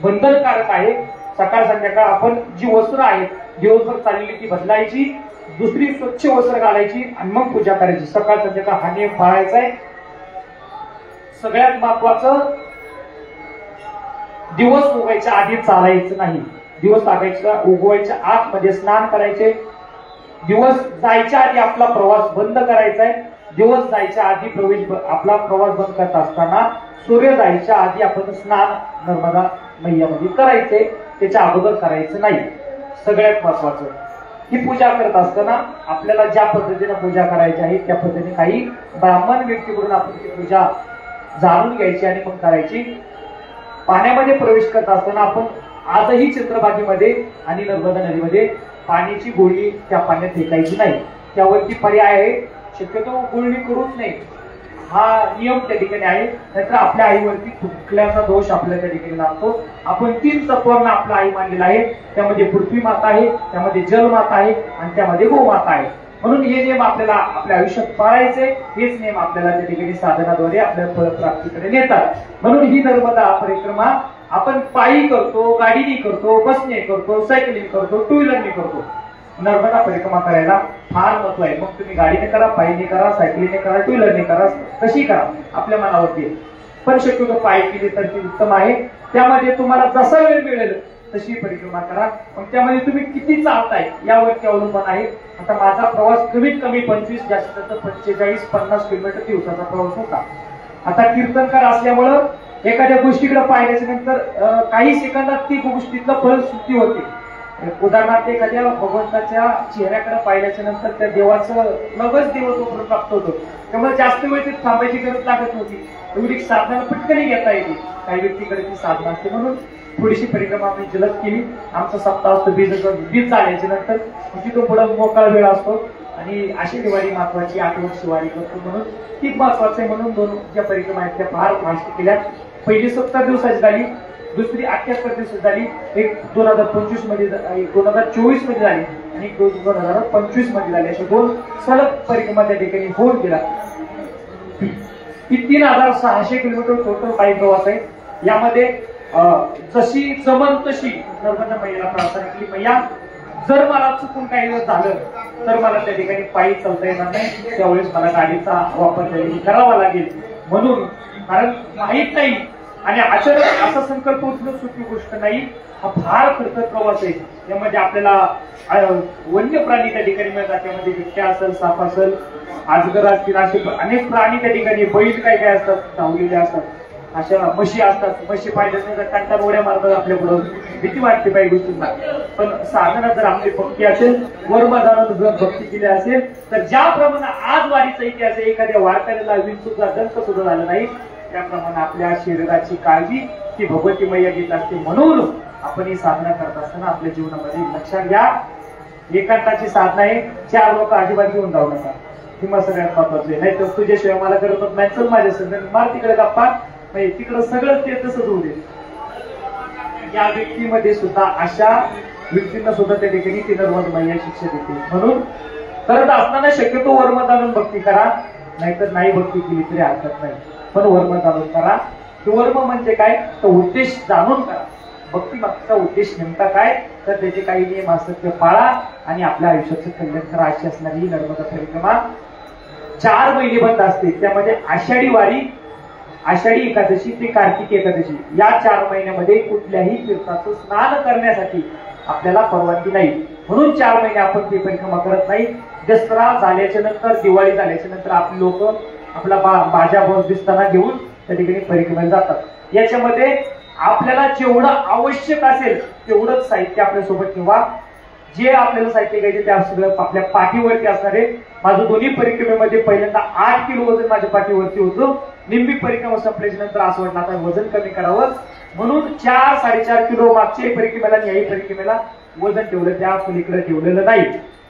बंधनकारक आहे. सकाळ संध्याकाळ आपण जी वस्त्र आहेत दिवसभर चाललेली ती बदलायची, दुसरी स्वच्छ वस्त्र घालायची आणि मग पूजा करायची. सकाळ संध्याकाळ हा नियम पाळायचा आहे. सगळ्यात महत्वाचं, दिवस उगवायच्या आधी चालायचं नाही. दिवस उगवायच्या आतमध्ये स्नान करायचे. दिवस जायच्या आधी आपला प्रवास बंद करायचा आहे. दिवस जायच्या आधी आपला प्रवास बंद करत असताना सूर्य जायच्या आधी आपण स्नान नर्मदा मैयामध्ये करायचे. त्याच्या अगोदर करायचं नाही. सगळ्यात महत्वाचं, ही पूजा करत असताना आपल्याला ज्या पद्धतीने पूजा करायची आहे त्या पद्धतीने काही ब्राह्मण व्यक्तीकडून आपण ती पूजा जाणून घ्यायची आणि मग करायची. पाण्यामध्ये प्रवेश करत असताना आपण आजही चंद्रभागेमध्ये आणि नर्मदा नदीमध्ये पाण्याची गुळणी त्या पाण्यात फेकायची नाही. त्यावरती पर्याय आहे, शक्यतो गुळणी करूच नाही हा नियम त्या ठिकाणी आहे. नाहीतर आपल्या आईवरती कुठल्याचा दोष आपल्या त्या ठिकाणी लागतो. आपण 3 तत्वांना आपला आई मानलेला आहे. त्यामध्ये पृथ्वी माता आहे, त्यामध्ये जल माता आहे आणि त्यामध्ये गोमाता आहे. म्हणून हे नियम आपल्याला आपल्या आयुष्यात पाळायचे. हेच नियम आपल्याला त्या ठिकाणी साधनाद्वारे आपल्या फलप्राप्तीकडे नेतात. म्हणून ही नर्मदा परिक्रमा आपण पायी करतो, गाडीने करतो, बसने करतो, सायकलिंग करतो, टू व्हीलरने करतो. नर्मदा परिक्रमा करायला फार महत्व आहे. मग तुम्ही गाडीने करा, पायीने करा, सायकलीने करा, टू व्हीलरने करा, कशी करा आपल्या मनावरती. पण शक्यतो पायी केली तर ती उत्तम आहे. त्यामध्ये तुम्हाला जसा वेळ मिळेल तशी परिक्रमा करा. मग त्यामध्ये तुम्ही किती चालताय यावरती अवलंबून आहे. आता माझा प्रवास कमीत कमी 25 जास्त 45-50 किलोमीटर दिवसाचा प्रवास होता. आता कीर्तनकार असल्यामुळं एखाद्या गोष्टीकडे पाहिल्याच्या नंतर काही सेकंदात ती गोष्टीतलं फल सिद्धी होते. उदाहरणार्थ एखाद्या भगवंताच्या चेहऱ्याकडे पाहिल्याच्या नंतर त्या देवाचं लगच देवत्व प्राप्त होतो. त्यामुळे जास्त वेळ तिथे थांबायची गरज लागत नव्हती. एवढी साधना पटकन घेता येते. काही व्यक्तीकडे ती साधना असते. म्हणून थोडीशी परिक्रमा आम्ही जलद केली. आमचा सप्ताह असतो बीज चालायच्या नंतर तिथून पुढे मोकळा वेळ असतो आणि अशी दिवाळी महत्वाची 8 वर्ष वारी करतो. म्हणून ती महत्वाचं आहे. म्हणून 2 ज्या परिक्रमा आहेत त्या फार फास्ट केल्या. पहिली 70 दिवसाची झाली, दुसरी 78 दिवसाची झाली, एक 2025 मध्ये 2024 मध्ये झाली आणि 2025 मध्ये झाली. अशा 2 सलग परिक्रमा त्या ठिकाणी होऊन गेला. ही 3600 किलोमीटर टोटल बाईक प्रवास आहे. यामध्ये जशी जमन तशी नर्मदा मैयाला प्रार्थना केली, मैया जर मला चुकून काही झालं तर मला त्या ठिकाणी पायी चालता येणार नाही, त्यावेळेस मला गाडीचा वापर करावा लागेल. म्हणून कारण माहीत नाही आणि अचानक असा संकल्प उचलून सोपी गोष्ट नाही. हा फार खर्च प्रवास आहे. यामध्ये आपल्याला वन्य प्राणी त्या ठिकाणी मिळतात. त्यामध्ये बिबट्या असेल, साप असेल, आजगर असतील, असे अनेक प्राणी त्या ठिकाणी, बैल काय काय असतात धावलेले असतात, अशा म्हशी असतात. म्हशी पाहिजे कंटाळ उड्या मारतात आपल्या पुढं, भीती वाटते काही गोष्टींना. पण साधना जर आपली भक्ती असेल, वर्मधारानं जर भक्ती केली असेल तर ज्याप्रमाणे आज वारीचा इतिहास आहे, एखाद्या वारकऱ्याला विण सुद्धा दंत सुद्धा झालं नाही, त्याप्रमाणे आपल्या शरीराची काळजी ही भगवती मैया घेत असते. म्हणून आपण ही साधना करत असताना आपल्या जीवनामध्ये लक्षात घ्या, एकांताची साधना आहे. 4 लोक अजिबात घेऊन जाऊ नका. ही मला सगळ्यात महत्वाचं आहे. नाही तर तुझ्याशिवाय मला करत नाही, चल माझ्या संग मार तिकडे गप्पा, तिकडं सगळं ते तसंच होऊ दे. या व्यक्तीमध्ये सुद्धा अशा व्यक्तींना सुद्धा त्या ठिकाणी ती नर्मद मैया शिक्षा देते. म्हणून करत असताना शक्यतो वर्म जाणून भक्ती करा, नाहीतर नाही भक्ती केली तरी हरकत नाही, पण वर्म जाणून करा. वर्म म्हणजे काय तर उद्देश जाणून करा. भक्ती मागचा उद्देश नेमका काय तर त्याचे काही नियम असतात ते पाळा आणि आपल्या आयुष्याचं कल्याण करा. अशी असणारी ही नर्मदा परिक्रमा 4 महिने बंद असते. त्यामध्ये आषाढी वारी, आषाढी एकादशी ते कार्तिक एकादशी या 4 महिन्यामध्ये कुठल्याही तीर्थाचं स्नान करण्यासाठी आपल्याला परवानगी नाही. म्हणून 4 महिने आपण ती परिक्रमा करत नाही. दसरा झाल्याच्या नंतर, दिवाळी झाल्याच्या नंतर आपली लोक आपला बाजा बोस दिसताना घेऊन त्या ठिकाणी परिक्रमेला जातात. याच्यामध्ये आपल्याला जेवढं आवश्यक असेल तेवढंच साहित्य आपल्यासोबत ठेवा. जे आपल्याला साहित्य घ्यायचे त्या सगळं आपल्या पाठीवरती असणारे. माझं दोन्ही परिक्रमेमध्ये पहिल्यांदा 8 किलो वजन माझ्या पाठीवरती होतं. निम्मी परिक्रमा संपल्याच्या नंतर असं वाटलं आता वजन कमी करावं, म्हणून 4-4.5 किलो मागच्या परिक्रमेला आणि याही परिक्रमेला वजन ठेवलं, त्या पलीकडे ठेवलेलं नाही.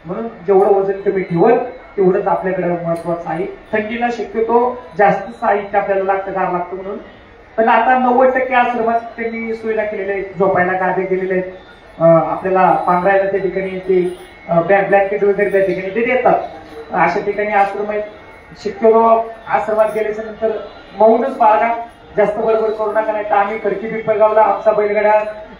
म्हणून जेवढं वजन कमी ठेवल तेवढंच आपल्याकडे महत्वाचं आहे. थंडीला शक्यतो जास्त साहित्य आपल्याला लागतं म्हणून. पण आता 90% आश्रमात त्यांनी सुविधा केलेल्या आहेत, झोपायला गादे केलेले आहेत, आपल्याला पांघरायला त्या ठिकाणी ते ब्लँकेट वगैरे त्या ठिकाणी ते देतात. अशा ठिकाणी आश्रम आहेत. शक्यतो आश्रमात गेल्याच्या नंतर मौनच बाळगा, जास्त बडबड करू नका, नाही तर आम्ही खडकी पिंपळगावला आमचा बैलगाडा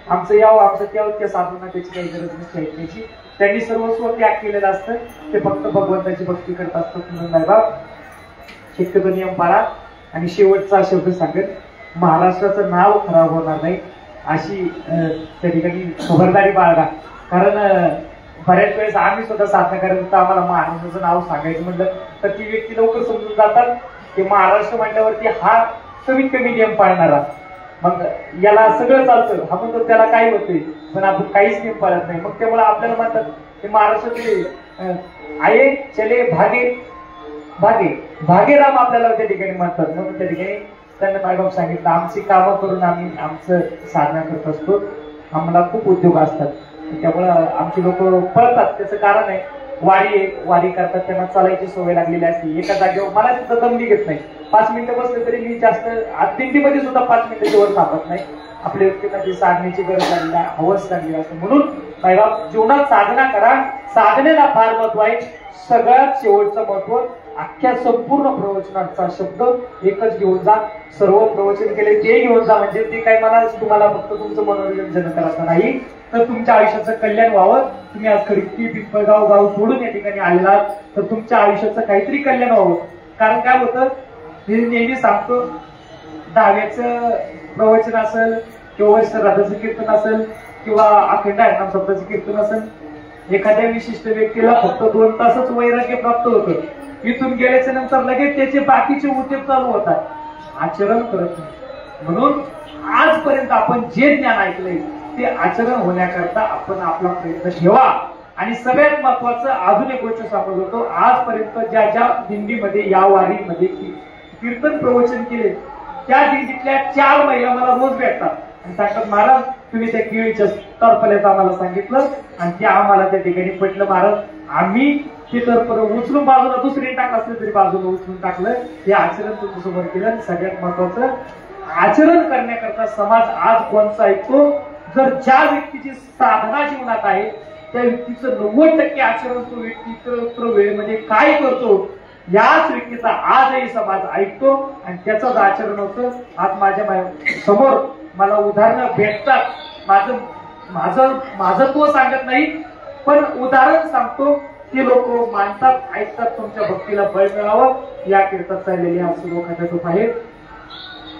आमचं यावं आमचं त्यावं त्या साधूंना त्याची काही गरज नसते ऐकण्याची. त्यांनी सर्वस्व त्याग केलेलं असतं, ते फक्त भगवंताची भक्ती करत असतात. म्हणून नाही बाब शक्यतो नियम पाळा. आणि शेवटचा शब्द सांगेल, महाराष्ट्राचं नाव खराब होणार नाही अशी त्या ठिकाणी खबरदारी बाळगा. कारण बऱ्याच वेळेस आम्ही सुद्धा साधना करत होतो, आम्हाला महाराष्ट्राचं नाव सांगायचं म्हटलं तर ती व्यक्ती लवकर समजून जातात की महाराष्ट्र म्हटल्यावरती हा कमीत कमी नियम पाळणारा, मग याला सगळं चालतं, हा म्हणतो त्याला काय होते, पण आपण काहीच नियम पाळत नाही. मग त्यामुळे आपल्याला म्हणतात की महाराष्ट्रातले आये चले भागे भागे भागे राम आपल्याला त्या ठिकाणी म्हणतात. म्हणून त्या ठिकाणी त्यांना मायबाप सांगितलं आमची कामं करून आम्ही आमचं साधना करत असतो, आम्हाला खूप उद्योग असतात, त्यामुळं आमची लोक पळतात. त्याचं कारण आहे वारी करतात, त्यांना चालायची सवय लागलेली असते. एका जागेवर मला सुद्धा दम निघत नाही, 5 मिनिटं बसले तरी मी जास्त दिंडीमध्ये सुद्धा 5 मिनिटाच्या वर थांबत नाही. आपल्या व्यक्तींना साधनेची गरज लागली, हवस लागली असते. म्हणून मायबाप जीवनात साधना करा, साधनेला फार महत्व आहे. सगळ्यात शेवटचं महत्व अख्ख्या संपूर्ण प्रवचनाचा शब्द एकच घेऊन जा. सर्व प्रवचन केले ते घेऊन जा, म्हणजे ते काय मला तुम्हाला फक्त तुमचं मनोरंजन करायचं नाही, तर तुमच्या आयुष्याचं कल्याण व्हावं. तुम्ही आज खडकी पिंपळगाव गाव सोडून या ठिकाणी आलेला तर तुमच्या आयुष्याचं काहीतरी कल्याण व्हावं. कारण काय होतं, मी नेहमी सांगतो, 10व्याचं प्रवचन असेल किंवा राधाचं कीर्तन असेल किंवा अखंड हरिनाम शब्दाचं कीर्तन असेल, एखाद्या विशिष्ट व्यक्तीला फक्त 2 तासच वैराग्य प्राप्त होतं. इथून गेल्याच्या नंतर लगेच त्याचे बाकीचे उद्योग चालू होतात, आचरण करत नाही. म्हणून आजपर्यंत आपण जे ज्ञान ऐकलंय ते आचरण होण्याकरता आपण आपला प्रयत्न ठेवा. आणि सगळ्यात महत्वाचं अजून एक गोष्ट सांगत होतो, आजपर्यंत ज्या ज्या दिंडीमध्ये या वारीमध्ये कीर्तन प्रवचन केले त्या दिंडीतल्या 4 महिला मला रोज भेटतात आणि सांगतात महाराज तुम्ही त्या केळीच्या तरफल्याचं आम्हाला सांगितलं आणि ते आम्हाला त्या ठिकाणी पटलं महाराज, आम्ही ते तर उचलून बाजूला दुसरी टाकलं असलं तरी बाजूला उचलून टाकलं, हे आचरण तुमच्या समोर केलं. आणि सगळ्यात महत्वाचं आचरण करण्याकरता समाज आज कोणचा ऐकतो, जर ज्या व्यक्तीची साधना जीवनात आहे त्या व्यक्तीचं 90% आचरण तो व्यक्ती इतर वेळेमध्ये काय करतो याच व्यक्तीचा आजही समाज ऐकतो आणि त्याचंच आचरण होतं. आज माझ्या समोर मला उदाहरणं भेटतात, माझं तो सांगत नाही पण उदाहरण सांगतो, ते लोक मानतात, ऐकतात. तुमच्या भक्तीला बळ मिळावं या कीर्तनात चाललेली आज लोकांच्या आहे.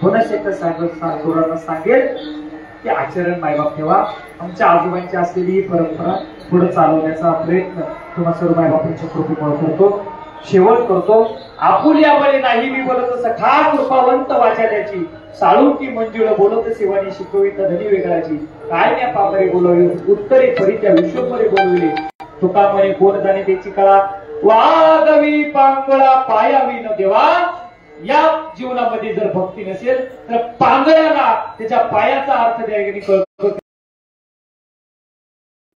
पुनश्च जोरानं सांगेल की आचरण मायबाप ठेवा. आमच्या आजोबांची असलेली ही परंपरा पुढे चालवण्याचा प्रयत्न तुम्हा सर्व मायबापांच्या कृपेमुळे करतो. शेवट करतो, आपुल्या बळे नाही मी बोलत सखा कृपावंत वाचाल्याची, साळुंकी मंजुळ बोलत सेवानी शिकवित धनी वेगळाची, काय त्या पापरे बोलवली उत्तरे परी त्या विश्वपरे बोलविले, तुका म्हणे कोण जाणे त्याची कळा, वागवी पांगळा पायावी न देवा. या जीवनामध्ये जर भक्ती नसेल तर पांगळ्याला त्याच्या पायाचा अर्थ द्यायला कळतो.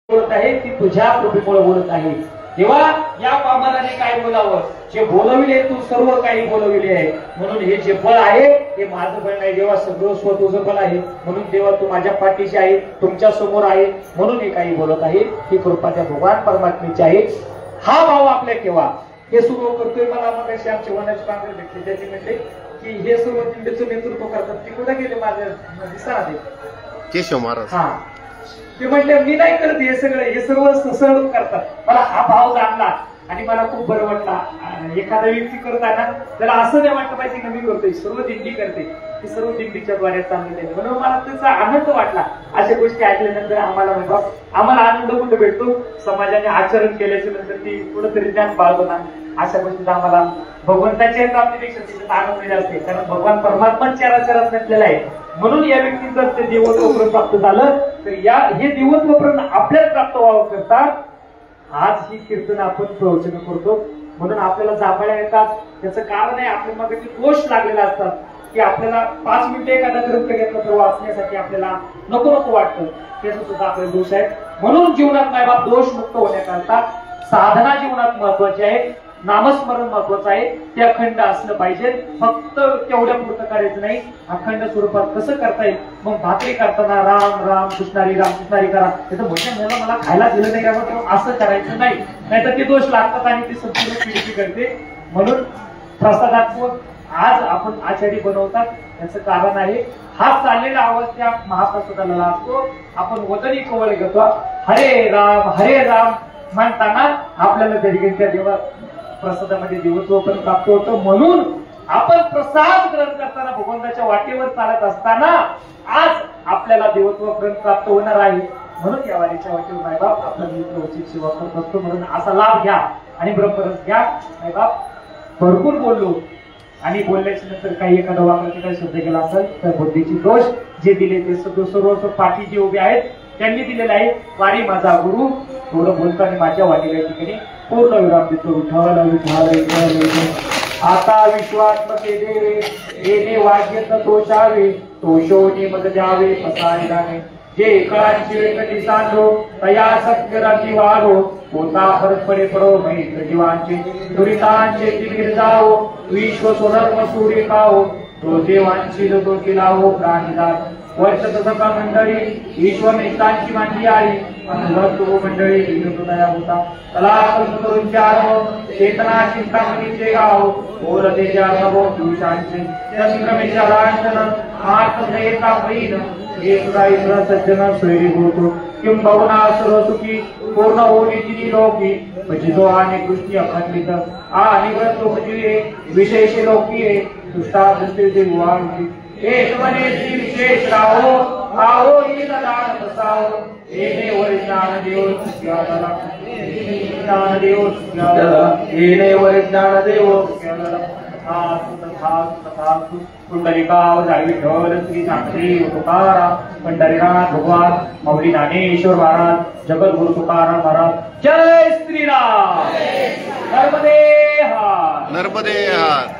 बोलत आहे ती तुझ्या कृपेमुळे बोलत आहे. तेव्हा या पामराने काय बोलावं, जे बोलविले तू सर्व काही बोलविले आहे, म्हणून हे जे बळ आहे हे माझं बळ नाही देवा, सगळं स्वतःचं बळ आहे, म्हणून देवा तू माझ्या पाठीशी आहे, तुमच्या समोर आहे, म्हणून हे काही बोलत आहे, ही कृपा त्या भगवान परमात्म्याची आहे. हा भाव आपल्या केव्हा हे सुरू करतोय. मला मग अशी आमचे वनाचे पांढरे व्यक्ती त्यांनी म्हणले की हे सर्व दिंडीचं नेतृत्व करतात, ते कुठे गेले माझ्या दिसणार आहे केशव महाराज. हा ते म्हटले मी नाही करत हे सगळं, हे सर्व सहयोग करतात. मला हा भाव जाणला आणि मला खूप बरं वाटलं. एखादा व्यक्ती करताना त्याला असं नाही वाटलं पाहिजे की मी करतोय, सर्व दिंडी करते, ती सर्व दिंडीच्या द्वारे चालली आहे, म्हणून मला त्याचा आनंद वाटला. अशा गोष्टी ऐकल्यानंतर आम्हाला म्हणतो आम्हाला आनंद कुठे भेटतो, समाजाने आचरण केल्याच्या नंतर ती कुठेतरी ज्ञान पाळतो ना, अशा गोष्टीचा आम्हाला भगवंताच्या प्राप्तीपेक्षा त्याच्यात आनंद जास्त आहे, कारण भगवान परमात्मा चराचरात नसलेला आहे. म्हणून या व्यक्तीचं ते देवत्व प्राप्त झालं, तर हे देवत्व आपल्याला प्राप्त व्हावं करतात. आज ही कीर्तन आपण प्रवचन करतो, म्हणून आपल्याला जांभळ्या येतात. त्याचं कारण आहे आपल्या मागे दोष लागलेला असतात की आपल्याला 5 मिनिटं एखादा ग्रंथ घेतला तर वाचण्यासाठी आपल्याला नको नको वाटतं, त्याचा सुद्धा आपले दोष आहेत. म्हणून जीवनात मायबाप दोष मुक्त होण्याकरता साधना जीवनात महत्वाची आहे, नामस्मरण महत्वाचं आहे, ते अखंड असलं पाहिजे. फक्त तेवढ्या पुरतं करायचं नाही, अखंड स्वरूपात कसं करता येईल. मग भाकरी करताना राम राम कृष्णारी करा, त्याचं म्हणजे मला खायला दिलं नाही का असं करायचं नाही, नाहीतर ते दोष लागतात आणि ते संपूर्ण पिढी करते. म्हणून प्रसादात्मक आज आपण आचारी बनवतात, याचं कारण आहे हा चाललेला आवाज त्या महाप्रसादाला लागतो. आपण वदनी कवळ घेतो हरे राम म्हणताना आपल्याला तरी त्या देवा प्रसादामध्ये देवत्व पण प्राप्त होतं. म्हणून आपण प्रसाद ग्रहण करताना भगवंताच्या वाटेवर चालत असताना आज आपल्याला देवत्व ग्रहण प्राप्त होणार आहे. म्हणून या वारीच्या वाटेवर मायबाप आपला मित्र उचित सेवा करत असतो. म्हणून असा लाभ घ्या आणि ब्रह्मरस घ्या. मायबाप भरपूर बोललो आणि बोलल्याच्या नंतर काही एखादा वाक्याचा काही शब्द केला असेल तर बुद्धीची दोष जे दिले ते सर्व पाठी जे उभे आहेत त्यांनी दिलेलं आहे. वारी माझा गुरु थोडं बोलताना माझ्या वाटेला ठिकाणी पूर्ण विराम देतो. आता विश्वात्मके देवे येणे वाग्य तोषावे, तोषोने मग द्यावे पसायदाने. जे कळांची वेगळी सांडो तया सत्य राखी वाढो, होता फरक पडे पडो मैत्र जीवांचे दुरितांचे तिकीर जाओ, विश्व सोनर्म सूर्य खाओ, तो देवांची तो किलावो प्राणीदार. वर्ष सका मंडळी विश्वमित्रांची मांडी आली, अनुभव मंडळी दया होता. कलाकल्प करून चार चेतना चिंतामणीचे गाव, बोलते जाणवो पुरुषांचे चंद्रमेच्या लांछन आत्मदयता पैन. एक सज्जन सोयरी होतो किंबहुना सर्व सुखी पूर्ण होती लोकी. भजितो आणि कृष्णी अखंडित आणि व्रत भजिले विशेष लोकी. दुष्टा दृष्टी वाढती एकमने विशेष राहो, आओ दान बसाओ. येणे वर ज्ञान देव ज्ञान देव येणे वर ज्ञान देव. पुंडलिकाव जाळी ढोल श्री साक्षी तुकाराम पंढरीनाथ भगवान माऊली ज्ञानेश्वर महाराज जगद्गुरु तुकाराम महाराज. जय श्रीराम. नर्मदे हार. नर्मदे हार.